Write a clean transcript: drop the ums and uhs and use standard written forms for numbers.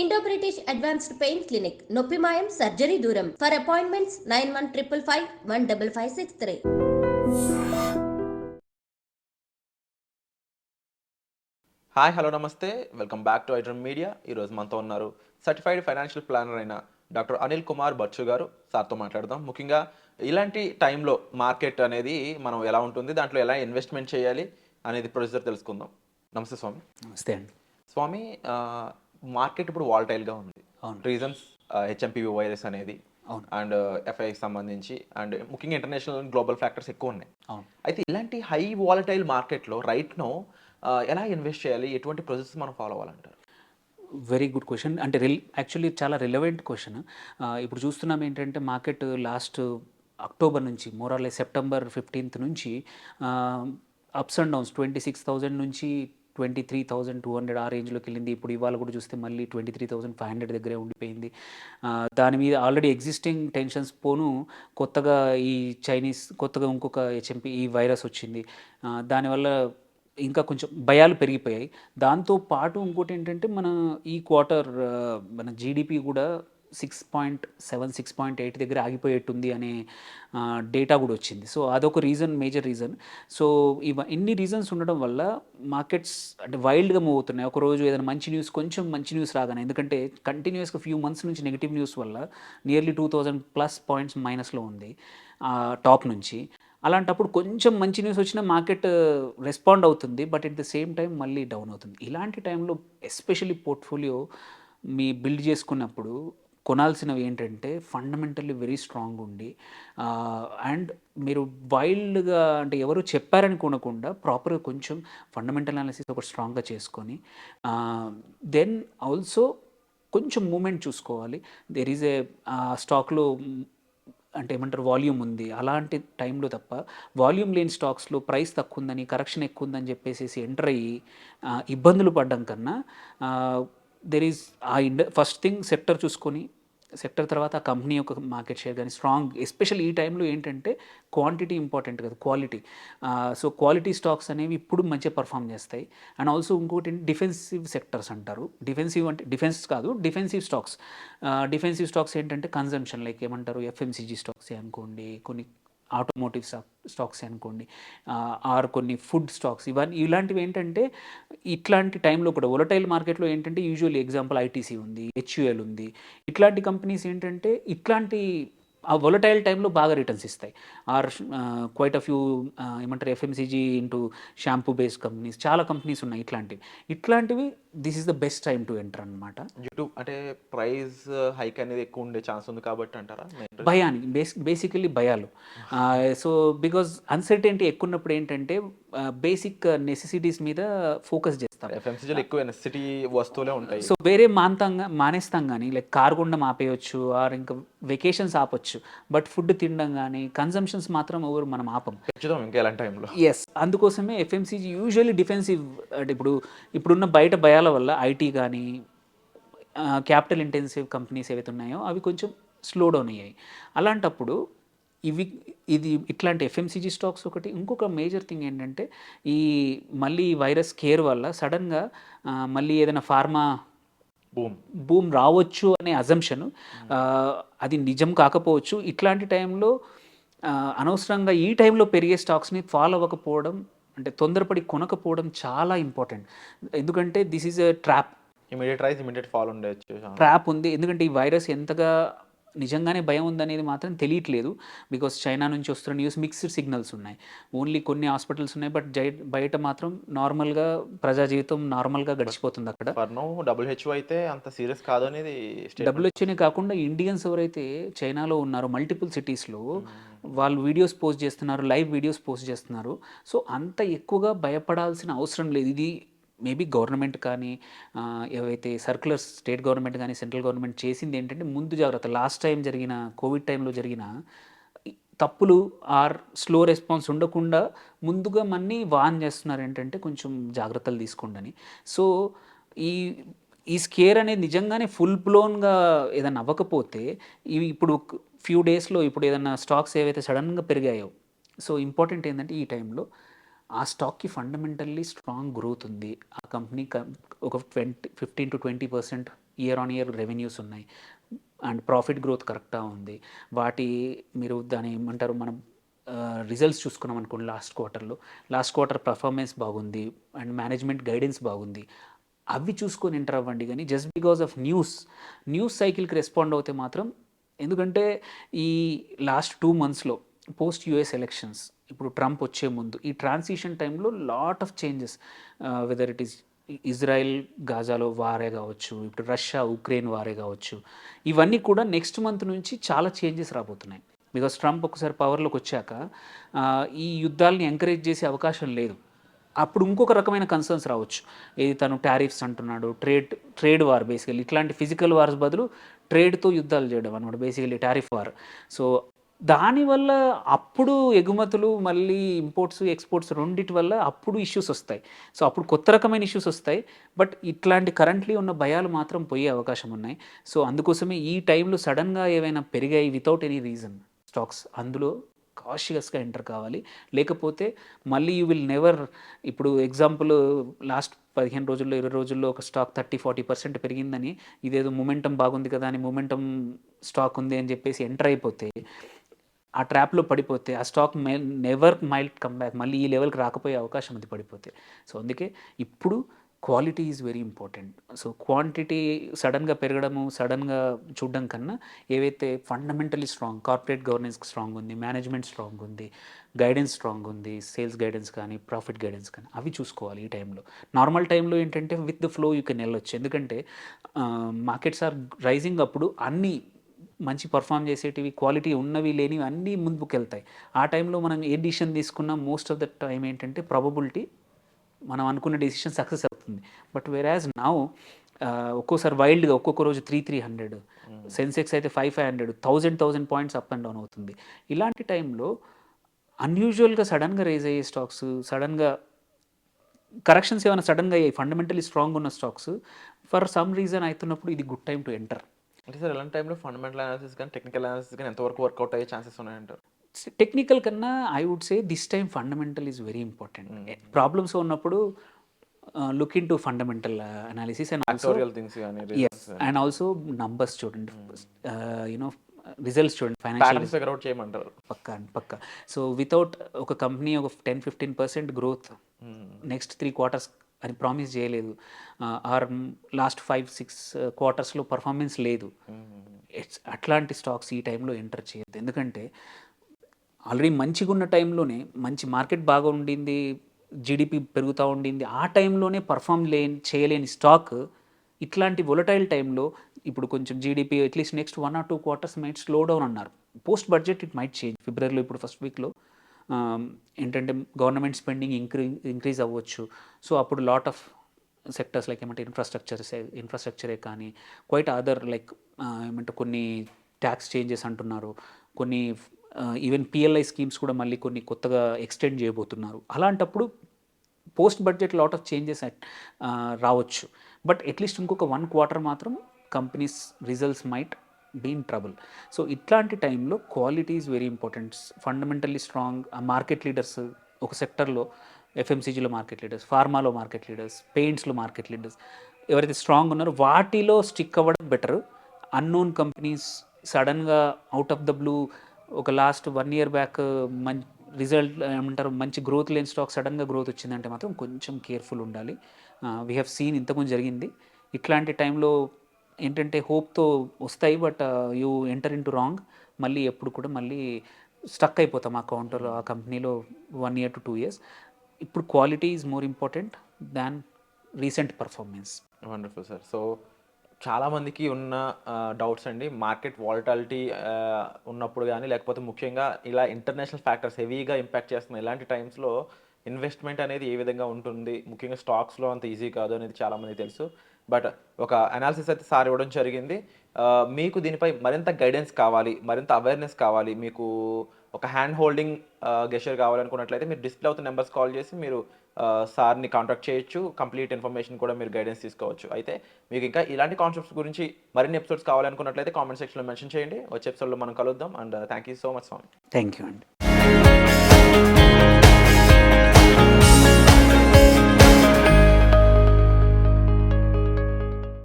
Indo British advanced pain clinic నొప్పి మాయం surgery దూరం ఫర్ అపాయింట్మెంట్స్ 9155515563. హాయ్ హలో నమస్తే, welcome back to iDream media. ఈరోజు మనతో ఉన్నారు సర్టిఫైడ్ ఫైనాన్షియల్ ప్లానర్ అయిన డాక్టర్ అనిల్ కుమార్ బచ్చు గారు. సార్తో మాట్లాడదాం. ముఖ్యంగా ఇలాంటి టైంలో మార్కెట్ అనేది మనం ఎలా ఉంటుంది, దాంట్లో ఎలా ఇన్వెస్ట్మెంట్ చేయాలి అనేది ప్రొసీజర్ తెలుసుకుందాం. నమస్తే స్వామి. నమస్తే అండి. స్వామి, మార్కెట్ ఇప్పుడు వాలటైల్గా ఉంది. అవును. రీజన్స్ హెచ్ఎంపివి వైరస్ అనేది అవును. అండ్ ఎఫ్ఐకి సంబంధించి అండ్ ముఖ్యంగా ఇంటర్నేషనల్ గ్లోబల్ ఫ్యాక్టర్స్ ఎక్కువ ఉన్నాయి. అవును. అయితే ఇలాంటి హై వాలటైల్ మార్కెట్లో రైట్ నో ఎలా ఇన్వెస్ట్ చేయాలి, ఎటువంటి ప్రాసెస్ మనం ఫాలో అవ్వాలంటారు? Very good question. అంటే యాక్చువల్లీ చాలా రిలవెంట్ క్వశ్చన్. ఇప్పుడు చూస్తున్నాం ఏంటంటే మార్కెట్ లాస్ట్ అక్టోబర్ నుంచి మోరార్లే సెప్టెంబర్ 15th నుంచి అప్స్ అండ్ డౌన్స్ 26,000 నుంచి 23,200 ఆ రేంజ్లోకి వెళ్ళింది. ఇప్పుడు ఇవాళ కూడా చూస్తే మళ్ళీ 23,500 దగ్గరే ఉండిపోయింది. దాని మీద ఆల్రెడీ ఎగ్జిస్టింగ్ టెన్షన్స్ పోను కొత్తగా ఈ కొత్తగా ఇంకొక హెచ్ఎంపి ఈ వైరస్ వచ్చింది. దానివల్ల ఇంకా కొంచెం భయాలు పెరిగిపోయాయి. దాంతో పాటు ఇంకోటి ఏంటంటే ఈ క్వార్టర్ మన జీడిపి కూడా 6.7 6.8 దగ్గర ఆగిపోయేట్టుంది అనే డేటా కూడా వచ్చింది. సో అదొక మేజర్ రీజన్. సో ఇన్ని రీజన్స్ ఉండడం వల్ల మార్కెట్స్ అంటే వైల్డ్గా మూవ్ అవుతున్నాయి. ఒకరోజు ఏదైనా కొంచెం మంచి న్యూస్ రాగానే, ఎందుకంటే కంటిన్యూస్గా ఫ్యూ మంత్స్ నుంచి నెగిటివ్ న్యూస్ వల్ల నియర్లీ 2,000+ పాయింట్స్ మైనస్లో ఉంది టాప్ నుంచి. అలాంటప్పుడు కొంచెం మంచి న్యూస్ వచ్చినా మార్కెట్ రెస్పాండ్ అవుతుంది, but at the same time మళ్ళీ డౌన్ అవుతుంది. ఇలాంటి టైంలో ఎస్పెషల్లీ పోర్ట్ఫోలియో బిల్డ్ చేసుకున్నప్పుడు కొనాల్సినవి ఏంటంటే ఫండమెంటల్లీ వెరీ స్ట్రాంగ్ ఉండి అండ్ మీరు వైల్డ్గా అంటే ఎవరు చెప్పారని కొనకుండా ప్రాపర్గా కొంచెం ఫండమెంటల్ అనాలిసిస్ ఒకటి స్ట్రాంగ్గా చేసుకొని దెన్ ఆల్సో కొంచెం మూమెంట్ చూసుకోవాలి. దెర్ ఈజ్ ఏ స్టాక్లో అంటే ఏమంటారు వాల్యూమ్ ఉంది అలాంటి టైంలో తప్ప, వాల్యూమ్ లేని స్టాక్స్లో ప్రైస్ తక్కువ ఉందని కరెక్షన్ ఎక్కువ ఉందని చెప్పేసి ఎంటర్ అయ్యి ఇబ్బందులు పడ్డం కన్నా ఫస్ట్ థింగ్ సెక్టర్ చూసుకొని, సెక్టర్ తర్వాత ఆ కంపెనీ యొక్క మార్కెట్ షేర్ కానీ స్ట్రాంగ్, ఎస్పెషల్ ఈ టైంలో ఏంటంటే క్వాంటిటీ ఇంపార్టెంట్ కదా, క్వాలిటీ. సో క్వాలిటీ స్టాక్స్ అనేవి ఇప్పుడు మంచిగా పర్ఫామ్ చేస్తాయి. అండ్ ఆల్సో ఇంకోటి డిఫెన్సివ్ సెక్టర్స్ అంటారు. డిఫెన్సివ్ అంటే డిఫెన్స్ కాదు, డిఫెన్సివ్ స్టాక్స్ ఏంటంటే కన్జంప్షన్, లైక్ ఏమంటారు ఎఫ్ఎంసీజీ స్టాక్స్ అనుకోండి, కొన్ని ఆటోమోటివ్ స్టాక్స్ అనుకోండి, ఆర్ కొన్ని ఫుడ్ స్టాక్స్, ఇలాంటివి ఏంటంటే ఇట్లాంటి టైంలో కూడా వొలటైల్ మార్కెట్లో ఏంటంటే యూజువల్లీ ఎగ్జాంపుల్ ఐటీసీ ఉంది, హెచ్యుఎల్ ఉంది. ఇట్లాంటి కంపెనీస్ ఏంటంటే ఆ వొలటైల్ టైంలో బాగా రిటర్న్స్ ఇస్తాయి. ఆర్ క్వైట్ అ ఫ్యూ ఏమంటారు FMCG into shampoo based companies, చాలా కంపెనీస్ ఉన్నాయి ఇట్లాంటివి. This is the best time to enter అనమాట. అంటే ప్రైస్ హైక్ అనేది ఎక్కువ ఉండే ఛాన్స్ ఉంది కాబట్టి అంటారా? భయానికి బేసికలీ భయాలు. సో బికాజ్ అన్సర్టెనిటీ ఎక్కువ ఉన్నప్పుడు ఏంటంటే బేసిక్ నెసెసిటీస్ మీద ఫోకస్ చేస్తాం. ఎఫ్ఎంసీజీలో ఎక్కువ నెసెసిటీ వస్తువులే ఉంటాయి. సో వేరే మానేస్తాం కానీ, లైక్ కార్ కొండం ఆపేయచ్చు, ఆర్ ఇంకా వెకేషన్స్ ఆపొచ్చు, బట్ ఫుడ్ తినడం కానీ కన్సంప్షన్స్ మాత్రం మనం ఆపం. ఇంకా ఎలాంటి టైంలో. ఎస్, అందుకోసమే ఎఫ్ఎంసీజీ యూజువల్లీ డిఫెన్సివ్. అంటే ఇప్పుడున్న బయట భయాల వల్ల ఐటీ కానీ క్యాపిటల్ ఇంటెన్సివ్ కంపెనీస్ ఏవైతే ఉన్నాయో అవి కొంచెం స్లో డౌన్ అయ్యాయి. అలాంటప్పుడు ఇట్లాంటి ఎఫ్ఎంసీజీ స్టాక్స్ ఒకటి. ఇంకొక మేజర్ థింగ్ ఏంటంటే మళ్ళీ వైరస్ కేర్ వల్ల సడన్గా మళ్ళీ ఏదైనా ఫార్మా బూమ్ రావచ్చు అనే అజంప్షన్, అది నిజం కాకపోవచ్చు. ఇట్లాంటి టైంలో అనవసరంగా ఈ టైంలో పెరిగే స్టాక్స్ని ఫాలో అవ్వకపోవడం, అంటే తొందరపడి కొనకపోవడం చాలా ఇంపార్టెంట్. ఎందుకంటే this is a trap. Immediate fall ఉండొచ్చు, ట్రాప్ ఉంది. ఎందుకంటే ఈ వైరస్ ఎంతగా నిజంగానే భయం ఉందనేది మాత్రం తెలియట్లేదు. బికాస్ చైనా నుంచి వస్తున్న న్యూస్ మిక్స్డ్ సిగ్నల్స్ ఉన్నాయి. ఓన్లీ కొన్ని హాస్పిటల్స్ ఉన్నాయి, బట్ బయట మాత్రం నార్మల్గా ప్రజా జీవితం నార్మల్గా గడిచిపోతుంది అక్కడ. WHO అయితే అంత సీరియస్ కాదు అనేది. WHO కాకుండా ఇండియన్స్ ఎవరైతే చైనాలో ఉన్నారో మల్టిపుల్ సిటీస్లో వాళ్ళు వీడియోస్ పోస్ట్ చేస్తున్నారు, లైవ్ వీడియోస్ పోస్ట్ చేస్తున్నారు. సో అంత ఎక్కువగా భయపడాల్సిన అవసరం లేదు. ఇది మేబీ గవర్నమెంట్ కానీ ఏవైతే సర్క్యులర్స్ స్టేట్ గవర్నమెంట్ కానీ సెంట్రల్ గవర్నమెంట్ చేసింది ఏంటంటే ముందు జాగ్రత్త. లాస్ట్ టైం జరిగిన కోవిడ్ టైంలో జరిగిన తప్పులు ఆర్ స్లో రెస్పాన్స్ ఉండకుండా ముందుగా వార్న్ చేస్తున్నారు ఏంటంటే కొంచెం జాగ్రత్తలు తీసుకోండి. సో ఈ స్కేర్ అనేది నిజంగానే ఫుల్ బ్లోన్గా ఏదైనా అవ్వకపోతే ఇప్పుడు ఫ్యూ డేస్లో ఇప్పుడు ఏదైనా స్టాక్స్ ఏవైతే సడన్గా పెరిగాయో, సో ఇంపార్టెంట్ ఏంటంటే ఈ టైంలో ఆ స్టాక్కి ఫండమెంటల్లీ స్ట్రాంగ్ గ్రోత్ ఉంది. ఆ కంపెనీ ఒక 15 to 20% year on year revenues ఉన్నాయి అండ్ ప్రాఫిట్ గ్రోత్ కరెక్ట్గా ఉంది. వాటి మీరు దాని ఏమంటారు మనం రిజల్ట్స్ చూసుకున్నాం అనుకోండి, లాస్ట్ క్వార్టర్ పర్ఫార్మెన్స్ బాగుంది అండ్ మేనేజ్మెంట్ గైడెన్స్ బాగుంది, అవి చూసుకొని ఎంటర్ అవ్వండి. కానీ జస్ట్ బికాస్ ఆఫ్ న్యూస్ సైకిల్కి రెస్పాండ్ అవుతే మాత్రం, ఎందుకంటే ఈ లాస్ట్ 2 monthsలో పోస్ట్ యుఎస్ ఎలక్షన్స్, ఇప్పుడు ట్రంప్ వచ్చే ముందు ఈ ట్రాన్సిషన్ టైంలో lot of changes, whether it is Israel గాజాలో వారే కావచ్చు, ఇప్పుడు రష్యా ఉక్రెయిన్ వారే కావచ్చు, ఇవన్నీ కూడా నెక్స్ట్ మంత్ నుంచి చాలా చేంజెస్ రాబోతున్నాయి. బికాస్ ట్రంప్ ఒకసారి పవర్లోకి వచ్చాక ఈ యుద్ధాలని ఎంకరేజ్ చేసే అవకాశం లేదు. అప్పుడు ఇంకొక రకమైన కన్సర్న్స్ రావచ్చు. ఇది తను టారిఫ్స్ అంటున్నాడు, ట్రేడ్ వార్, బేసికలీ ఇట్లాంటి ఫిజికల్ వార్స్ బదులు ట్రేడ్తో యుద్ధాలు చేయడం అనమాట, బేసికలీ టారిఫ్ వార్. సో దానివల్ల అప్పుడు ఎగుమతులు మళ్ళీ ఇంపోర్ట్స్ ఎక్స్పోర్ట్స్ రెండిటి వల్ల అప్పుడు ఇష్యూస్ వస్తాయి. సో అప్పుడు కొత్త రకమైన ఇష్యూస్ వస్తాయి. బట్ ఇట్లాంటి కరెంట్లీ ఉన్న భయాలు మాత్రం పోయే అవకాశం ఉన్నాయి. సో అందుకోసమే ఈ టైంలో సడన్గా ఏవైనా పెరిగాయి వితౌట్ ఎనీ రీజన్ స్టాక్స్, అందులో కాషియస్గా ఎంటర్ కావాలి. లేకపోతే మళ్ళీ యూ విల్ నెవర్, ఇప్పుడు ఎగ్జాంపుల్ లాస్ట్ 15 రోజుల్లో 20 రోజుల్లో ఒక స్టాక్ 30-40% పెరిగిందని, ఇదేదో మొమెంటం బాగుంది కదా అని మొమెంటం స్టాక్ ఉంది అని చెప్పేసి ఎంటర్ అయిపోతే, ఆ ట్రాప్లో పడిపోతే ఆ stock never might come back, మళ్ళీ ఈ లెవెల్కి రాకపోయే అవకాశం ఉంది పడిపోతే. సో అందుకే ఇప్పుడు quality is very important. So quantity సడన్గా పెరగడము, సడన్గా చూడడం కన్నా ఏవైతే fundamentally strong, corporate governance strong ఉంది, మేనేజ్మెంట్ స్ట్రాంగ్ ఉంది, గైడెన్స్ స్ట్రాంగ్ ఉంది, సేల్స్ గైడెన్స్ కానీ ప్రాఫిట్ గైడెన్స్ కానీ, అవి చూసుకోవాలి ఈ టైంలో. నార్మల్ టైంలో ఏంటంటే with the flow you can వెళ్ళొచ్చు, ఎందుకంటే మార్కెట్స్ ఆర్ రైజింగ్, అప్పుడు అన్నీ మంచి పర్ఫామ్ చేసేటివి, క్వాలిటీ ఉన్నవి లేనివి అన్నీ ముందుకు వెళ్తాయి. ఆ టైంలో మనం ఏ డిసిషన్ తీసుకున్నా మోస్ట్ ఆఫ్ ద టైం ఏంటంటే ప్రాబబిలిటీ మనం అనుకున్న డెసిషన్ సక్సెస్ అవుతుంది. బట్ వెరాజ్ నౌ ఒక్కోసారి వైల్డ్గా ఒక్కొక్క రోజు 300, సెన్సెక్స్ అయితే 500, 1000 పాయింట్స్ అప్ అండ్ డౌన్ అవుతుంది. ఇలాంటి టైంలో అన్యూజువల్గా సడన్గా రేజ్ అయ్యే స్టాక్స్, సడన్గా కరెక్షన్స్ ఏమైనా సడన్గా అయ్యాయి, ఫండమెంటలీ స్ట్రాంగ్ ఉన్న స్టాక్స్ ఫర్ సమ్ రీజన్ అవుతున్నప్పుడు ఇది గుడ్ టైం టు ఎంటర్. అంటే సార్ ఇలాంటి టైంలో ఫండమెంటల్ అనాలిసిస్ కానీ టెక్నికల్ అనాలిసిస్ కానీ ఎంతవరకు వర్కౌట్ అయ్యే ఛాన్సెస్ ఉన్నాయంటారు? టెక్నికల్ కన్నా I would say this time fundamental is very important. Problems ఉన్నప్పుడు look in to fundamental analysis and also numbers చూడండి, యూనో రిజల్ట్స్ చూడండి, ఫైనాన్షియల్ ఫిగర్ అవుట్ చేయమంటారు పక్కా. సో వితౌట్ ఒక కంపెనీ ఒక 10-15% గ్రోత్ నెక్స్ట్ 3 quarters అని ప్రామిస్ చేయలేదు, ఆర్ లాస్ట్ 5-6 quartersలో పర్ఫార్మెన్స్ లేదు, అట్లాంటి స్టాక్స్ ఈ టైంలో ఎంటర్ చేయొద్దు. ఎందుకంటే ఆల్రెడీ మంచిగా ఉన్న టైంలోనే, మంచి మార్కెట్ బాగా ఉండింది, జీడిపి పెరుగుతూ ఉండింది, ఆ టైంలోనే పర్ఫామ్ చేయలేని స్టాక్ ఇట్లాంటి వొలటైల్ టైంలో, ఇప్పుడు కొంచెం GDP at least next 1 or 2 quarters might slow down అన్నారు. Post budget it might change. ఫిబ్రవరిలో ఇప్పుడు ఫస్ట్ వీక్లో ఏంటంటే గవర్నమెంట్ స్పెండింగ్ ఇంక్రీజ్ అవ్వచ్చు. సో అప్పుడు లాట్ ఆఫ్ సెక్టర్స్ లైక్ ఏమంటే ఇన్ఫ్రాస్ట్రక్చరే కానీ, క్వైట్ అదర్ లైక్ ఏమంటే కొన్ని ట్యాక్స్ చేంజెస్ అంటున్నారు, కొన్ని ఈవెన్ పిఎల్ఐ స్కీమ్స్ కూడా మళ్ళీ కొన్ని కొత్తగా ఎక్స్టెండ్ చేయబోతున్నారు. అలాంటప్పుడు post budget lot of changes రావచ్చు. బట్ అట్లీస్ట్ ఇంకొక 1 quarter మాత్రం companies results might be in trouble. So ఇట్లాంటి టైంలో quality is very important. Fundamentally strong market leaders ఒక సెక్టర్లో, ఎఫ్ఎంసీజీలో మార్కెట్ లీడర్స్, ఫార్మాలో మార్కెట్ లీడర్స్, పెయింట్స్లో మార్కెట్ లీడర్స్ ఎవరైతే స్ట్రాంగ్ ఉన్నారో వాటిలో స్టిక్ అవ్వడం బెటర్. అన్నోన్ కంపెనీస్ సడన్గా అవుట్ ఆఫ్ ద బ్లూ ఒక లాస్ట్ 1 year బ్యాక్ రిజల్ట్ ఏమంటారు మంచి గ్రోత్ లేని స్టాక్ సడన్గా గ్రోత్ వచ్చిందంటే మాత్రం కొంచెం కేర్ఫుల్ ఉండాలి. వీ హ్యావ్ సీన్ ఇంతకుముందు జరిగింది. ఇట్లాంటి టైంలో ఏంటంటే హోప్తో వస్తాయి, but you enter in to wrong, మళ్ళీ ఎప్పుడు కూడా మళ్ళీ స్టక్ అయిపోతాం ఆ కౌంటర్ ఆ కంపెనీలో 1 year to 2 years. ఇప్పుడు quality is more important than recent performance. Wonderful sir. So చాలామందికి ఉన్న డౌట్స్ అండి, మార్కెట్ వాలటాలిటీ ఉన్నప్పుడు కానీ, లేకపోతే ముఖ్యంగా ఇలా ఇంటర్నేషనల్ ఫ్యాక్టర్స్ హెవీగా ఇంపాక్ట్ చేస్తున్న ఇలాంటి టైమ్స్లో ఇన్వెస్ట్మెంట్ అనేది ఏ విధంగా ఉంటుంది, ముఖ్యంగా స్టాక్స్లో అంత ఈజీ కాదు అనేది చాలామంది తెలుసు. బట్ ఒక అనాలిసిస్ అయితే సార్ ఇవ్వడం జరిగింది. మీకు దీనిపై మరింత గైడెన్స్ కావాలి, మరింత అవేర్నెస్ కావాలి, మీకు ఒక హ్యాండ్ హోల్డింగ్ గెషర్ కావాలనుకున్నట్లయితే మీరు డిస్ప్లే అవుతున్న నెంబర్స్ కాల్ చేసి మీరు సార్ని కాంటాక్ట్ చేయొచ్చు. కంప్లీట్ ఇన్ఫర్మేషన్ కూడా మీరు గైడెన్స్ తీసుకోవచ్చు. అయితే మీకు ఇంకా ఇలాంటి కాన్సెప్ట్స్ గురించి మరిన్ని ఎపిసోడ్స్ కావాలనుకున్నట్లయితే కామెంట్ సెక్షన్లో మెన్షన్ చేయండి. వచ్చే ఎపిసోడ్లో మనం కలుద్దాం. And thank you so much Swami. Thank you అండి.